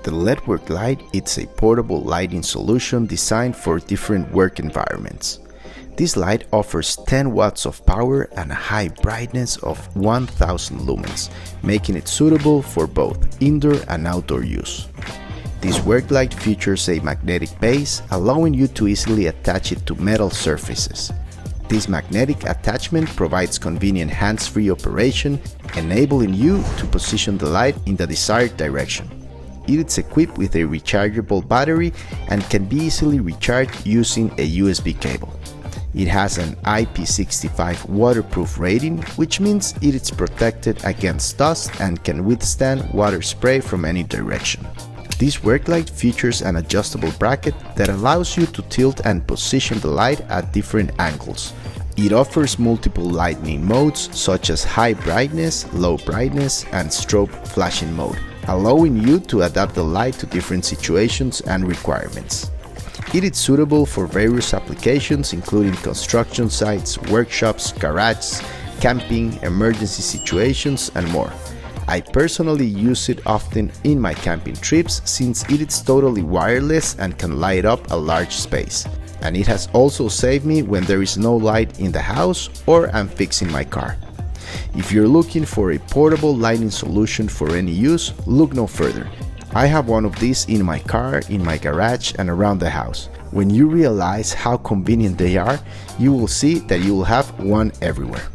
The LED work light is a portable lighting solution designed for different work environments. This light offers 10 watts of power and a high brightness of 1000 lumens, making it suitable for both indoor and outdoor use. This work light features a magnetic base, allowing you to easily attach it to metal surfaces. This magnetic attachment provides convenient hands-free operation, enabling you to position the light in the desired direction. It is equipped with a rechargeable battery and can be easily recharged using a USB cable. It has an IP65 waterproof rating, which means it is protected against dust and can withstand water spray from any direction. This work light features an adjustable bracket that allows you to tilt and position the light at different angles. It offers multiple lighting modes such as high brightness, low brightness, and strobe flashing mode, allowing you to adapt the light to different situations and requirements. It is suitable for various applications including construction sites, workshops, garages, camping, emergency situations, and more. I personally use it often in my camping trips since it is totally wireless and can light up a large space. And it has also saved me when there is no light in the house or I'm fixing my car. If you're looking for a portable lighting solution for any use, look no further. I have one of these in my car, in my garage, and around the house. When you realize how convenient they are, you will see that you will have one everywhere.